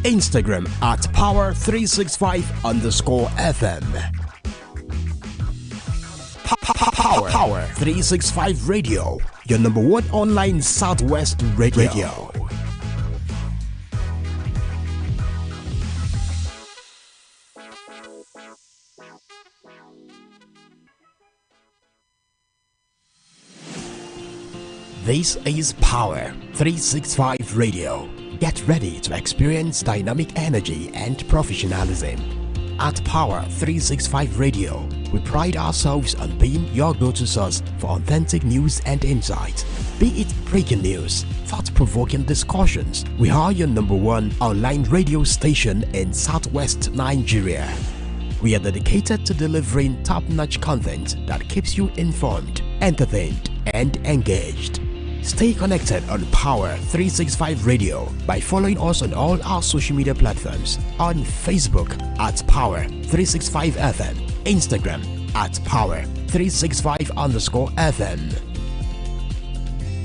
Instagram at Power365_FM. Power 365 Radio, your number one online Southwest radio. This is Power 365 Radio. Get ready to experience dynamic energy and professionalism. At Power 365 Radio, we pride ourselves on being your go-to source for authentic news and insight. Be it breaking news, thought-provoking discussions, we are your number one online radio station in Southwest Nigeria. We are dedicated to delivering top-notch content that keeps you informed, entertained, and engaged. Stay connected on Power 365 Radio by following us on all our social media platforms. On Facebook at Power 365 FM, Instagram at Power 365_FM.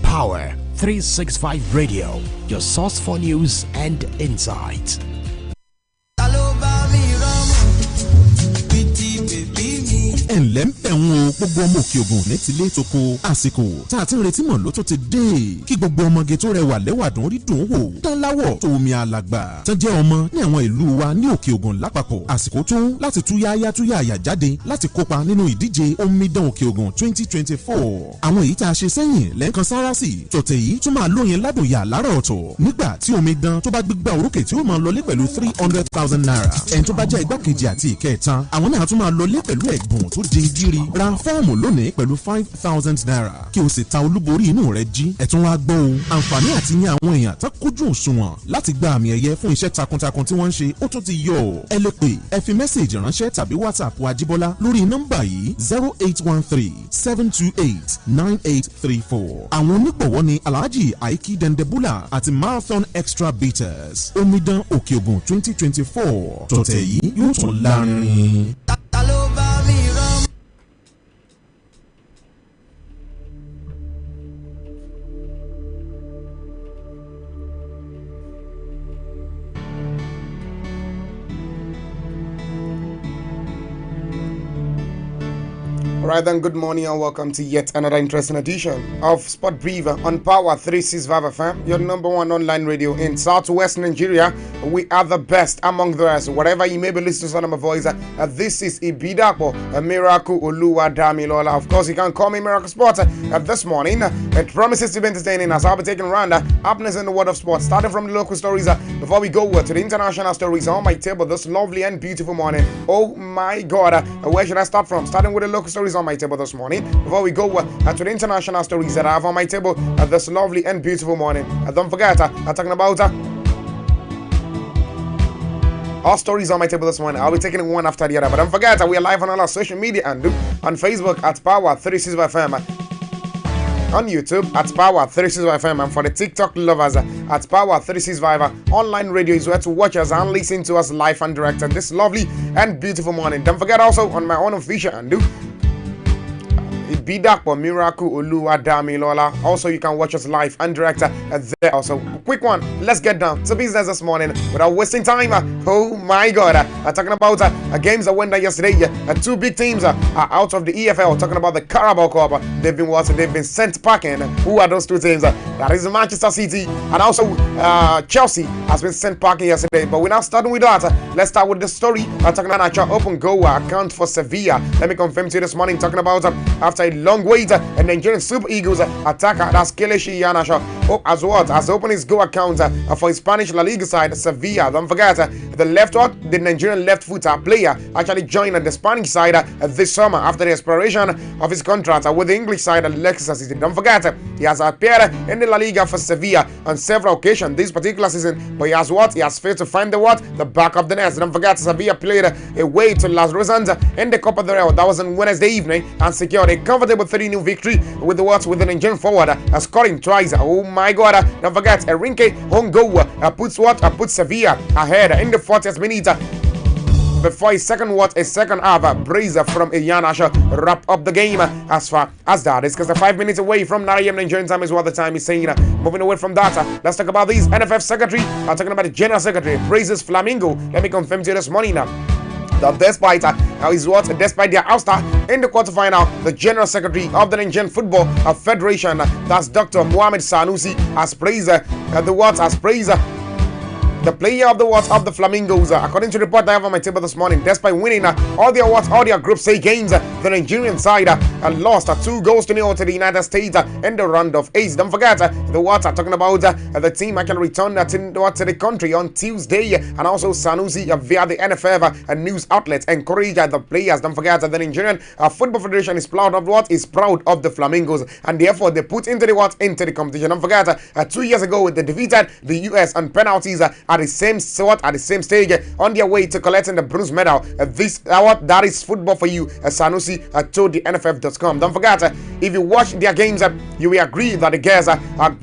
Power 365 Radio, your source for news and insight. ẹ̀ǹlẹ́ ń bẹ̀ wọ́n gbogbo ọmọ òkè ògùn ní tilé toko àsìkò tá a ti ń retí mọ̀ ló tó ti dé kí gbogbo ọmọge tó rẹwà lẹ́wàdùn rí dùn wò tán láwọ̀ tó omi alàgbà tán jẹ́ ọmọ ní àwọn ìlú wa ní òkè ògùn lápapọ̀ àsìkò tó láti túyáyá jáde láti kópa nínú ìdíje omidan òkè ògùn 2024 àwọn èyí tá a ṣe sẹ́yìn lẹ́ẹ̀kan sára sí tọ̀tẹ̀ yìí tún máa lóyin ládùn yà lára ọ̀tọ̀ nígbà tí omidan tó bá gbégbá orókè tí ó máa lọlé pẹ̀lú 300,000 naira ẹni tó bá jẹ́ igbákejì àti ìkẹta àwọn náà tún máa lọlé pẹ̀lú ẹ̀bùn tó di gírí ra fọ́ọ̀mù lónìí pẹ̀lú 5,000 naira kí o sì ta olúborí inú rẹ jí ẹ̀tún wá gbọ́ o àǹfààní àti ní àwọn èèyàn tó kójú òṣùwọ̀n láti gba àmì ẹ̀yẹ fún iṣẹ́ takuntakun tí wọ́n ń ṣe ó tún ti yọ ẹ lè pè ẹ fi mẹ́sẹ̀jì ránṣẹ́ tàbí whatsapp Ajíbọ́lá lórí nọ́mbà yìí 0813-728-9834 àwọn onígbọ̀wọ́ ni Alhaji Aiki Dendebula àti Marathon Extra Bitters omidan òkè ògùn 2024 tọ̀tẹ̀ yìí yóò tún láàrin. Alright then, good morning and welcome to yet another interesting edition of Sport Brief on Power 365 FM, your number one online radio in Southwest Nigeria. We are the best among the rest. Whatever you may be listening to my voice, this is Ibidapo, a Miracle Oluwa Damilola. Of course, you can call me Miracle Sports. This morning, it promises to be entertaining as I'll be taking around happenings in the world of sports, starting from the local stories before we go to the international stories on my table this lovely and beautiful morning. Oh my God, where should I start from? Starting with the local stories on my table this morning before we go to the international stories that I have on my table this lovely and beautiful morning. Don't forget, I'm talking about all stories on my table this morning. I'll be taking it one after the other, but don't forget, we are live on all our social media and on Facebook at Power 365 FM, on YouTube at Power 365 FM, and for the TikTok lovers at Power 365 online radio is where to watch us and listen to us live and direct this lovely and beautiful morning. Don't forget also on my own official and Ibidapo Miracle Oluwa Damilola. Also, you can watch us live and direct there. Also, quick one. Let's get down to business this morning without wasting time. Oh my God! Talking about games that went down yesterday. Two big teams are out of the EFL. Talking about the Carabao Cup. They've been sent packing. Who are those two teams? That is Manchester City and also Chelsea has been sent packing yesterday. But we're now starting with that. Let's start with the story. Talking about our open goal account for Sevilla. Let me confirm to you this morning. Talking about after a long wait, and Nigerian Super Eagles attacker that's Kelechi Iheanacho as opened his goal account for his Spanish La Liga side Sevilla. Don't forget the Nigerian left footer player actually joined the Spanish side this summer after the expiration of his contract with the English side Leicester City. Don't forget he has appeared in the La Liga for Sevilla on several occasions this particular season, but he has failed to find the back of the net. Don't forget Sevilla played away to Las Rosas in the Copa del Rey. That was on Wednesday evening and secured a comfortable 3-0 victory with the Nigerian forward scoring twice. Oh my God! Don't forget Erinke own goal puts Sevilla ahead in the 40th minute before a second half brace from Iyanash wrap up the game as far as that is, because the 5 minutes away from 9 a.m. Nigerian time is what the time is saying. Moving away from that, let's talk about these NFF secretary. Talking about the general secretary praises Flamingo. Let me confirm to you this morning now. Despite their ouster in the quarterfinal, the General Secretary of the Nigerian Football Federation, that's Dr. Mohamed Sanusi, has praised the player of the Flamingos, according to the report I have on my table this morning. Despite winning all their Group C games, the Nigerian side lost 2-0 to the United States in the round of 8. Don't forget, talking about the team actually returned to the country on Tuesday, and also Sanusi via the NFF news outlets encouraged the players. Don't forget, the Nigerian Football Federation is proud of the Flamingos, and therefore they put into the competition. Don't forget, 2 years ago they defeated the US on penalties at the same stage on their way to collecting the bronze medal. That is football for you, Sanusi told the NFF.com. Don't forget, if you watch their games, you will agree that the guys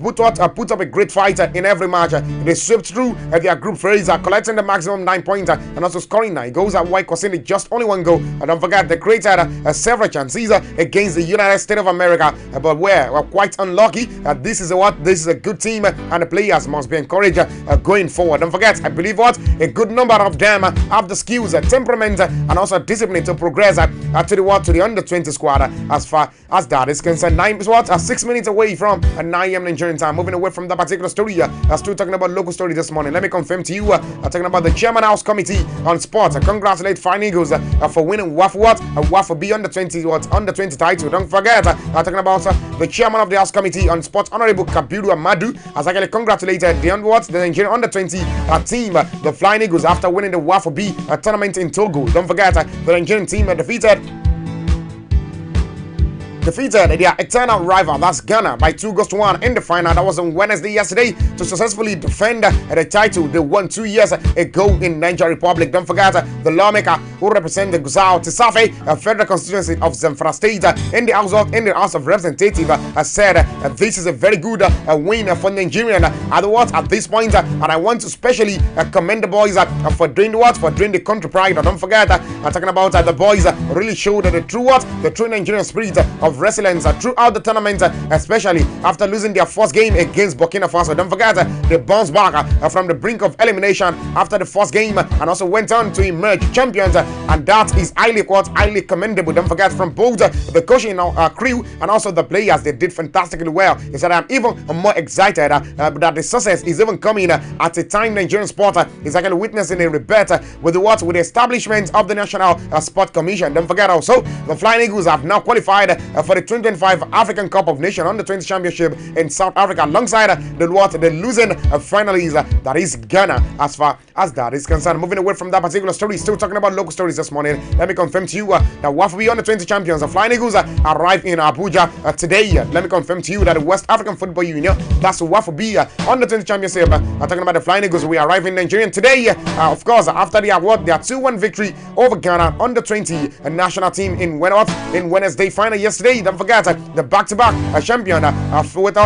put up a great fight in every match. They swept through their group phase, collecting the maximum 9 points and also scoring 9 goals, while conceding just only 1 goal. And don't forget, they created several chances against the United States of America, but we're quite unlucky. This is a good team, and the players must be encouraged going forward. Don't forget, I believe a good number of them have the skills, temperament, and also discipline to progress to the under 20 squad. As far as that is concerned, 6 minutes away from 9 a.m. Nigerian time. Moving away from that particular story, still talking about local story this morning. Let me confirm to you, talking about the Chairman House Committee on Sports. Congratulate Fine Eagles for winning WAFU B under 20 title. Don't forget, talking about the Chairman of the House Committee on Sports, Honorable Kabiru Amadu, has actually congratulated the Nigerian under 20 team, the Flying Eagles, after winning the WAFU B tournament in Togo. Don't forget, the Nigerian team defeated their eternal rival, that's Ghana, by 2-1 in the final. That was on Wednesday yesterday to successfully defend the title they won 2 years ago in Niger Republic. Don't forget, the lawmaker who represent the Gusau Tisafe federal constituency of Zamfara State in the House of Representatives has said this is a very good win for Nigerian. At this point, and I want to especially commend the boys for doing the country pride. Don't forget, talking about the boys really showed the true Nigerian spirit of resilience throughout the tournament, especially after losing their first game against Burkina Faso. Don't forget, they bounced back from the brink of elimination after the first game and also went on to emerge champions, and that is highly commendable. Don't forget, from both the coaching crew and also the players, they did fantastically well. He said, I'm even more excited that the success is even coming at a time Nigerian sport is actually witnessing a rebirth with the establishment of the National Sport Commission. Don't forget also, the Flying Eagles have now qualified for the 2025 African Cup of Nations Under 20 Championship in South Africa, alongside the losing finalists, that is Ghana, as far as that is concerned. Moving away from that particular story, still talking about local stories this morning. Let me confirm to you that WAFU Under 20 champions, the Flying Eagles, arrive in Abuja today. Let me confirm to you that the West African Football Union, that's WAFU B Under 20 championship, talking about the Flying Eagles, we arrive in Nigeria today. Of course, after their 2-1 victory over Ghana Under 20 national team in Wednesday final yesterday. Don't forget, the back-to-back champion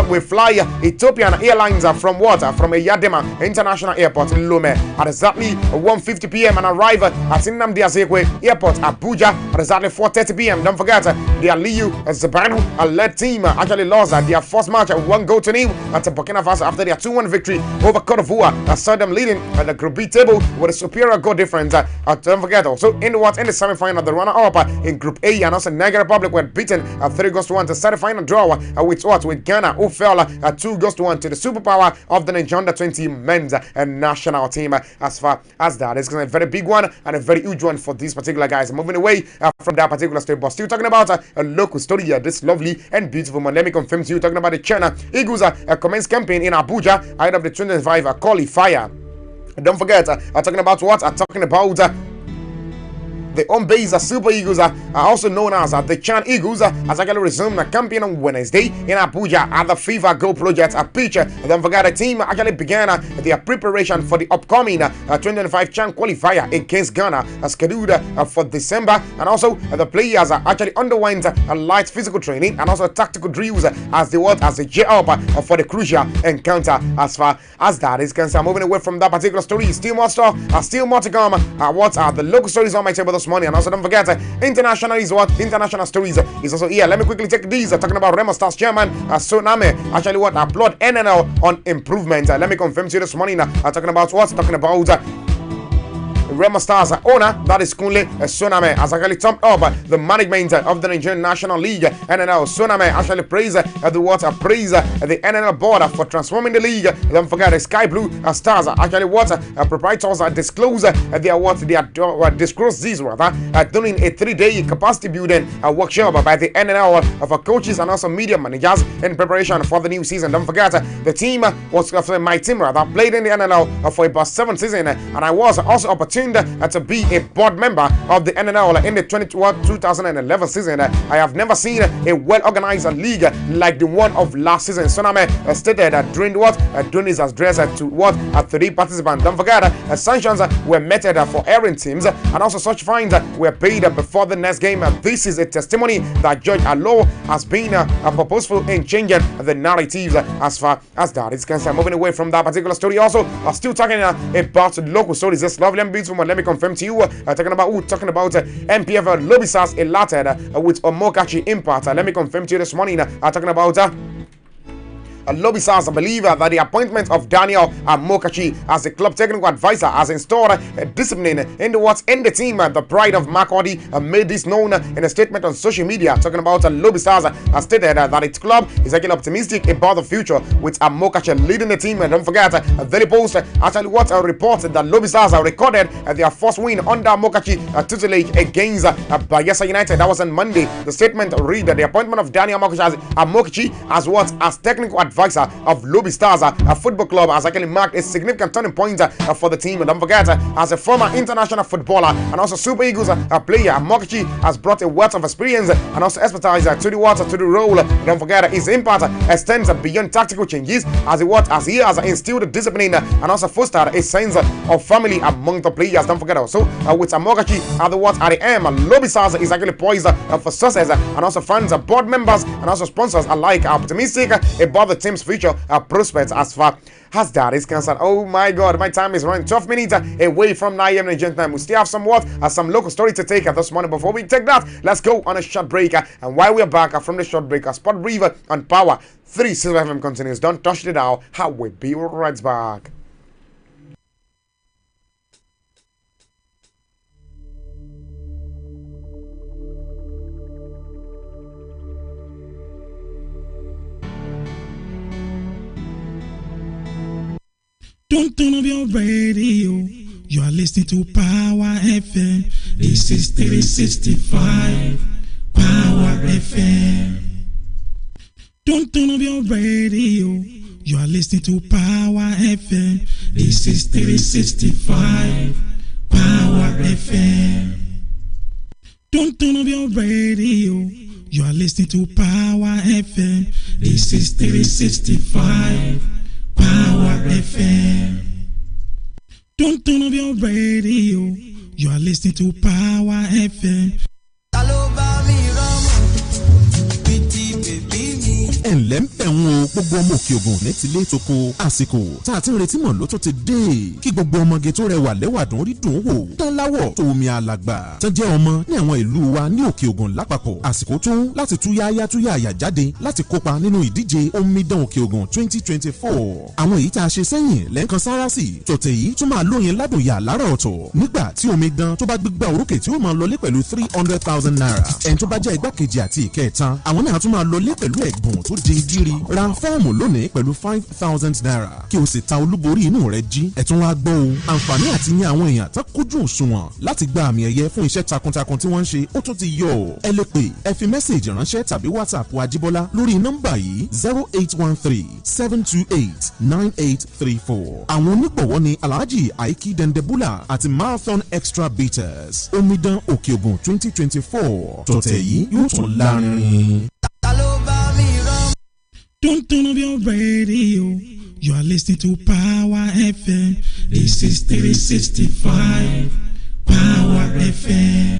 we fly Ethiopian Airlines from Eyadema International Airport in Lome at exactly 1:50 p.m. and arrive at Nnamdi Azikiwe Airport, Abuja at exactly 4:30 p.m. Don't forget, the Aliyu Zabaru led team actually lost their first match 1-0 at Burkina Faso after their 2-1 victory over Cote d'Ivoire. Saw them leading at the Group B table with a superior goal difference. Don't forget also, in the semi-final, the runner-up in Group A, and also Niger Republic were beaten 3-1 to start the final draw with Ghana, who fell 2-1 to the superpower of the Nigeria Under 20 men's national team. As far as that is a very big one and a very huge one for these particular guys. Moving away from that particular story, but still talking about a local story here, this lovely and beautiful one. Let me confirm to you, talking about the China Eagles commence campaign in Abuja ahead of the 2025 qualifier. Don't forget, talking about the home base Super Eagles are also known as the Chan Eagles has actually resumed the campaign on Wednesday in Abuja at the FIFA Go Project pitch. Don't forget the team actually began their preparation for the upcoming 2025 Chan qualifier against Ghana scheduled for December, and also the players actually underwent a light physical training and also tactical drills as they work as a gear up for the crucial encounter. As far as that is concerned, moving away from that particular story, still more stuff, still more to come. What are the local stories on my table this morning? And also don't forget, international is what international stories is also here. Let me quickly take these. Talking about Remo Stars chairman Soname actually what applaud NNL on improvement. Let me confirm to you this morning. Talking about what? Talking about Remo Stars owner, that is Kunle Soname, has actually topped up the management of the Nigerian National League NNL. Soname actually praised the NNL board for transforming the league. Don't forget the Sky Blue Stars actually proprietors disclose their disclose these during a 3-day capacity building workshop by the NNL of coaches and also media managers in preparation for the new season. Don't forget the team was my team played in the NNL for about 7 seasons, and I was also opportunity to be a board member of the NNL in the 2011 season. I have never seen a well-organized league like the one of last season. Soname stated during his address to 3 participants. Don't forget, sanctions were meted for erring teams, and also such fines were paid before the next game. This is a testimony that Judge Alo has been purposeful in changing the narratives as far as that is concerned. Moving away from that particular story, also still talking about local stories. This lovely and beautiful. Let me confirm to you, talking about MPF Lobby Stars elated with Omokachi Impact. Let me confirm to you this morning, talking about Lobby Stars believe that the appointment of Daniel Mokachi as the club technical advisor has installed discipline in the team. The pride of Makurdi made this known in a statement on social media. Talking about Lobby Stars stated that its club is actually optimistic about the future with Mokachi leading the team. And don't forget, Daily Post actually reported that Lobby Stars recorded their first win under Mokachi tutelage against Bayelsa United. That was on Monday. The statement read that the appointment of Daniel Mokachi as technical advisor of Lobby Stars football club has actually marked a significant turning point for the team. And don't forget, as a former international footballer and also Super Eagles player, Mokachi has brought a wealth of experience and also expertise to the role. Don't forget, his impact extends beyond tactical changes as he has instilled discipline and also fostered a sense of family among the players. Don't forget also, with Mokachi at the M, Lobby Stars is actually poised for success, and also fans, board members and also sponsors alike are optimistic about the team's future prospects as far as that is concerned. Oh my God, my time is running 12 minutes away from 9 a.m. Nigerian time. We still have some local story to take this morning. Before we take that, let's go on a short break. And while we're back from the short break, Sport Brief on Power 365 FM continues. Don't touch the dial. I will be right back. Don't turn off your radio. You are listening to Power FM. This is 365 Power FM. Don't turn off your radio. You are listening to Power FM. This is 365 Power FM. Don't turn off your radio. You are listening to Power FM. This is 365 Power FM. Don't turn off your radio. You are listening to Power FM. ẹ̀ǹlẹ́ ń bẹ̀ wọn gbogbo ọmọ òkè ògùn ní tilé toko àsìkò tá a ti ń retí mọ̀ ló tó ti dé kí gbogbo ọmọge tó rẹwà lẹ́wàdùn rí dùn wò tán láwọ̀ tó omi alàgbà tán jẹ́ ọmọ ní àwọn ìlú wa ní òkè ògùn lápapọ̀ àsìkò tó láti túyáyá jáde láti kópa nínú ìdíje omidan òkè ògùn 2024 àwọn èyí tá a ṣe sẹ́yìn lẹ́ǹkan sára sí tòtẹ̀ yìí tún máa lóyin ládùn yà lára ọ̀tọ̀ nígbà tí omidan tó bá gbígbà orókè tí ó máa lọlé pẹ̀lú 300,000 naira ẹni tó bá jẹ́ igbákejì àti ìkẹta àwọn náà tún máa lọlé pẹ̀lú ẹ̀bùn tó jìngìrì ra fọ́ọ̀mù lónìí pẹ̀lú 5,000 naira kí o sì ta olúborí inú rẹ jí. ẹ̀tún wá gbọ́ o àǹfààní àti yan àwọn èèyàn tó kójú òṣùwọ̀n láti gba àmì ẹ̀yẹ fún iṣẹ́ takuntakun tí wọ́n ń ṣe ó tún ti yọ ọ́. ẹ lè pè ẹ fi mẹ́sàgì ránṣẹ́ tàbí whatsapp Ajíbọ́lá lórí nọ́mbà yìí 0813-728-9834. àwọn onígbọ̀wọ́ ni Alhaji Aiki Dendebula àti Marathon Extra Bitters. Omidan Òkè Ògùn 2024 tọ̀tẹ̀ yìí yóò tún lárinrin. Don't turn off your radio. You are listening to Power FM. This is 365 Power FM.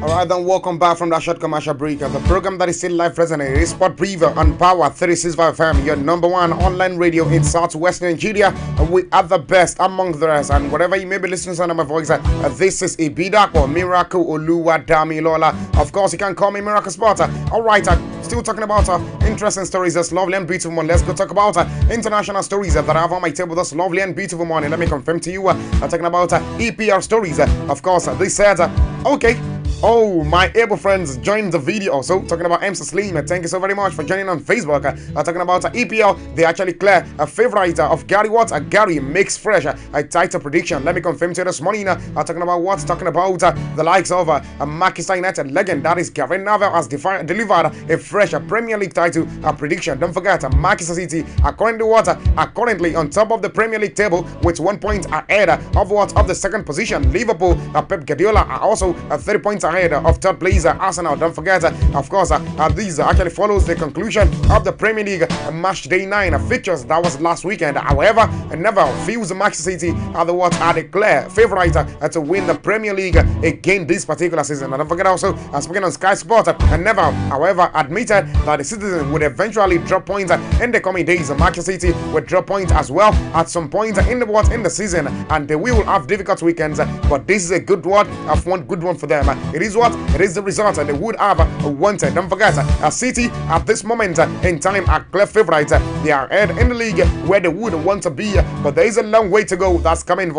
Alright, then welcome back from that short commercial break. The program that is still live present is Sport Preview on Power 365 FM, your number one online radio in Southwest Nigeria. We are the best among the rest, and whatever you may be listening to under my voice, this is Ibidako Miracle Oluwadami Lola. Of course, you can call me Miracle Sport. Alright, still talking about interesting stories this lovely and beautiful morning. Let's go talk about international stories that I have on my table this lovely and beautiful morning. Let me confirm to you, talking about EPL stories. Of course, they said, okay. Oh, my able friends joined the video also. Talking about MC Slim, thank you so very much for joining on Facebook. Talking about EPL, they actually clear a favorite of Gary Watts. Gary makes fresh a title prediction. Let me confirm to you this morning. Talking about what? Talking about the likes of Manchester United legend, that is Gary Neville, has delivered a fresh Premier League title prediction. Don't forget, Manchester City according to what? Are currently on top of the Premier League table with 1 point ahead of what? Of the second position. Liverpool, Pep Guardiola are also 3 points ahead of third place Arsenal. Don't forget, of course, these actually follows the conclusion of the Premier League match day 9 fixtures that was last weekend. However, Neville feels Manchester City are the clear favorite to win the Premier League again this particular season. And don't forget also, speaking on Sky Sport, Neville, however, admitted that the citizens would eventually drop points in the coming days. Manchester City will drop points as well at some point in the season, and they will have difficult weekends. But this is a good one, one good one for them. It is what? It is the result they would have wanted. Don't forget, City at this moment in time are clear favourites. They are ahead in the league where they would want to be, but there is a long way to go. That's coming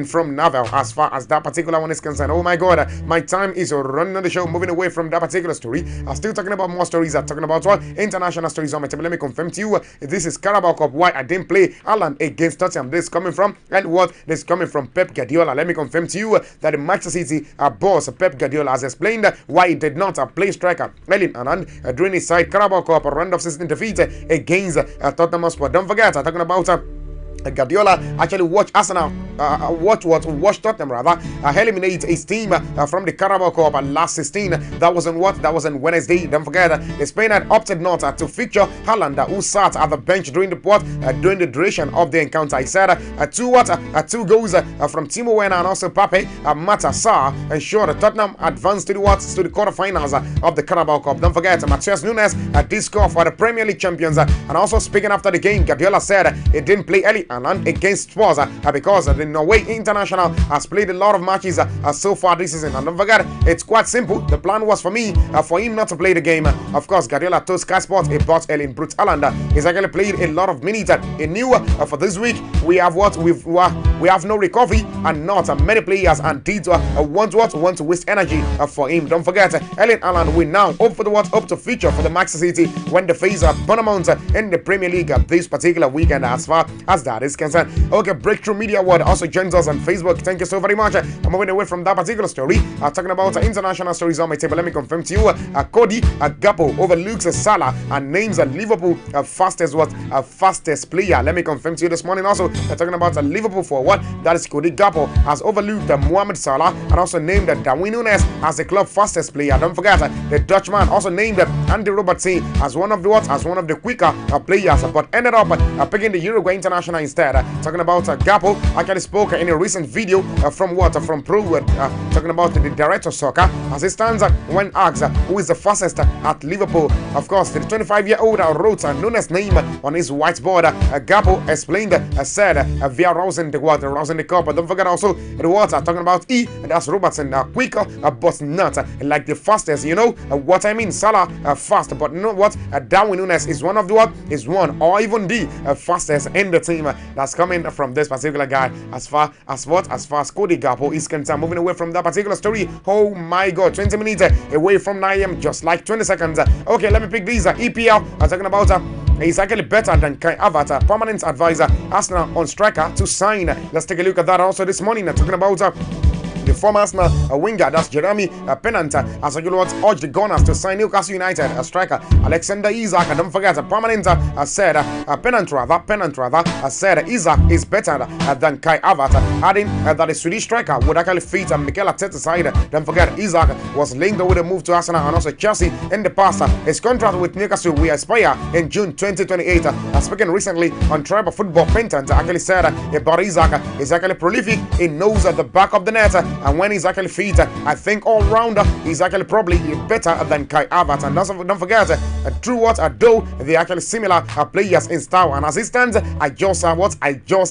from Neville as far as that particular one is concerned. Oh my God, my time is running on the show. Moving away from that particular story, I'm still talking about more stories. I'm talking about what? International stories on my table. Let me confirm to you, this is Carabao Cup. Why I didn't play Alan against Tottenham. This is coming from, and what? This is coming from Pep Guardiola. Let me confirm to you that the Manchester City boss Pep Guardiola has explained why he did not play striker Erling Haaland during his side Carabao Cup round of 16 defeat against Tottenham Hotspur. Don't forget, I'm talking about Guardiola actually watched Arsenal, watched Tottenham rather, eliminate his team from the Carabao Cup last 16. That was on what? That was on Wednesday. Don't forget, the Spain had opted not to feature Haaland, who sat at the bench during the duration of the encounter. He said two goals from Timo Werner and also Pape Matasar ensured Tottenham advanced to the quarterfinals of the Carabao Cup. Don't forget, Matheus Nunes did score for the Premier League champions. And also speaking after the game, Guardiola said he didn't play Haaland against Spurs because they Norway international has played a lot of matches so far this season. And don't forget, it's quite simple. The plan was for him not to play the game. Of course, Guardiola told Sky Sports about Erling Brut Haaland. He's actually played a lot of minutes. He knew for this week we have no recovery and not many players and teams want to waste energy for him. Don't forget, Erling Haaland will now hope for the up to feature for the Manchester City when they face Bournemouth in the Premier League this particular weekend. As far as that is concerned, okay, Breakthrough Media World also joins us on Facebook. Thank you so very much. I'm moving away from that particular story. Talking about international stories on my table. Let me confirm to you, Cody Gakpo overlooks Salah and names Liverpool fastest player. Let me confirm to you this morning. Also, talking about Liverpool forward, that is Cody Gakpo has overlooked Mohamed Salah and also named Darwin Núñez as the club fastest player. Don't forget, the Dutchman also named Andy Robertson as one of the quicker players, but ended up picking the Uruguay international instead. Talking about Gakpo, actually spoke in a recent video from Pro, talking about the director of soccer as it stands when asked who is the fastest at Liverpool. Of course, the 25-year-old wrote Núñez's name on his whiteboard. Gakpo explained, said via rousing the cup. But don't forget also the words talking about that's Robertson, quicker but not like the fastest. You know what I mean? Salah fast, but you know what? Darwin Núñez is one or even the fastest in the team that's coming from this particular guy. As far as Cody Gakpo is concerned, moving away from that particular story. Oh my God, 20 minutes away from 9 a.m. just like 20 seconds. Okay, let me pick these. EPL talking about he's actually better than Kai Havertz, permanent advisor Arsenal on striker to sign. Let's take a look at that also this morning. Talking about the former Arsenal winger, that's Jeremy Pennant, as you know what, urged the Gunners to sign Newcastle United striker Alexander Isak. And don't forget, Pennant said Isak is better than Kai Havertz, adding that the Swedish striker would actually fit Mikel Arteta's side. Don't forget, Isak was linked with a move to Arsenal and also Chelsea in the past. His contract with Newcastle will expire in June 2028. Speaking recently on Tribal Football, Pennant actually said about Isak is actually prolific. He knows at the back of the net, and when he's actually fit, I think all rounder he's actually probably better than Kai Havertz. And don't forget, through what though they actually similar players in style, and as it stands, I just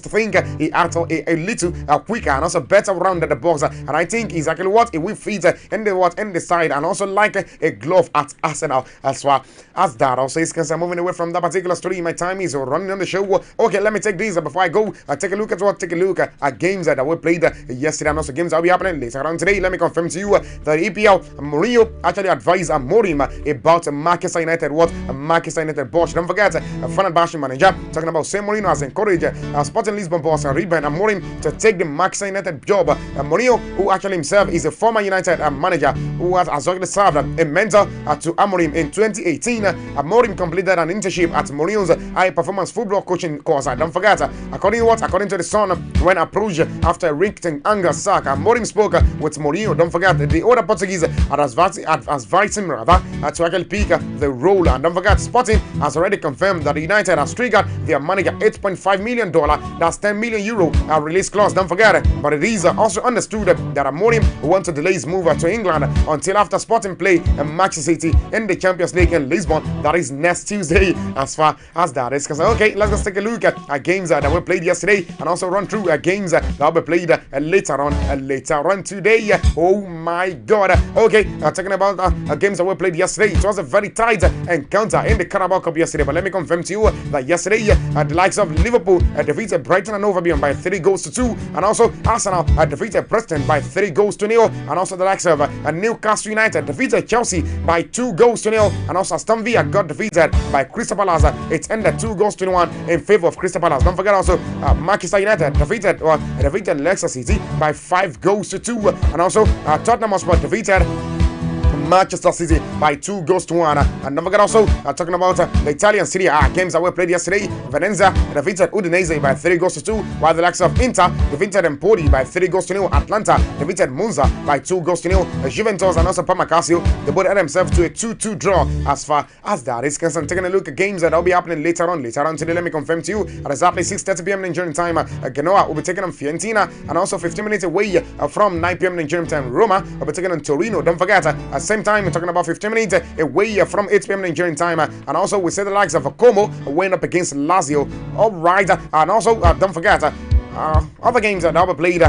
think he acts a little quicker and also better around the box, and I think he's actually he will fit in the side and also like a glove at Arsenal. As far as that also is concerned, moving away from that particular story, my time is running on the show. Okay, let me take these before I go. Take a look at games that we played yesterday and also games that we happening later on today. Let me confirm to you that EPL Mourinho actually advised Amorim about Manchester United. Manchester United boss. Don't forget, Fenerbahce manager talking about Sam Mourinho has encouraged Sporting Lisbon boss Ruben Amorim to take the Manchester United job. Mourinho, who actually himself is a former United manager who has actually served a mentor to Amorim in 2018. Amorim completed an internship at Mourinho's high-performance football coaching course. Don't forget, according to the Sun, when approached after Rick Anger sack, Amorim spoke with Mourinho. Don't forget, the other Portuguese are advising him to actually pick the role. And don't forget, Sporting has already confirmed that United has triggered their manager $8.5 million, that's €10 million release clause. Don't forget, but it is also understood that Amorim wants to delay his move to England until after Sporting play Manchester City in the Champions League in Lisbon. That is next Tuesday. As far as that is concerned. Okay, let's just take a look at games that were played yesterday and also run through games that will be played later on today. Oh my God. Okay, talking about games that were played yesterday, it was a very tight encounter in the Carabao Cup yesterday, but let me confirm to you that yesterday the likes of Liverpool defeated Brighton and Hove Albion by 3-2, and also Arsenal defeated Preston by 3-0, and also the likes of Newcastle United defeated Chelsea by 2-0, and also Aston Villa got defeated by Crystal Palace. It ended 2-1 in favor of Crystal Palace. Don't forget also Manchester United defeated Leicester City by 5-2, and also Tottenham Hotspur defeated Manchester City by 2-1. And don't forget also talking about the Italian Serie A games that were played yesterday. Venezia defeated Udinese by 3-2, while the likes of Inter defeated Empoli by 3-0. Atlanta defeated Monza by 2-0. Juventus and also Parma Calcio, they both had themselves to a 2-2 draw. As far as that is concerned, taking a look at games that will be happening later on today. Let me confirm to you at exactly 6:30 p.m. Nigerian time, Genoa will be taking on Fiorentina, and also 15 minutes away from 9 p.m. Nigerian time, Roma will be taking on Torino. Don't forget, at same time, we're talking about 15 minutes away from 8 p.m. Nigerian time, and also we see the likes of Como weighing up against Lazio. All right, and also don't forget, other games that were played.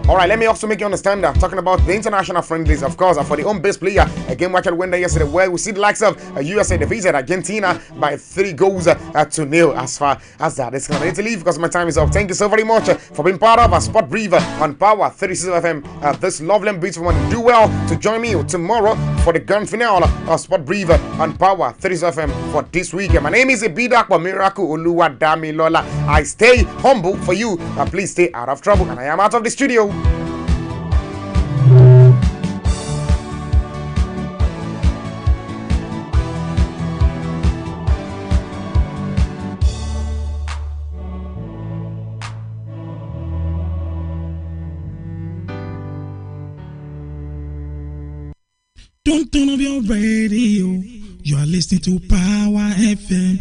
Alright, let me also make you understand that talking about the international friendlies, of course, for the home-based player, a game we actually went there yesterday where we see the likes of USA defeated Argentina by 3 goals to 0. As far as that is going to leave because my time is up. Thank you so very much for being part of a Sport Brief on Power 365 FM. This lovely and beautiful one. Do well to join me tomorrow for the grand finale of Sport Brief on Power 365 FM for this week. My name is Ibidakwa Miracle Oluwadamilola. I stay humble for you. Please stay out of trouble, and I am out of the studio. Don't turn off your radio. You are listening to Power FM.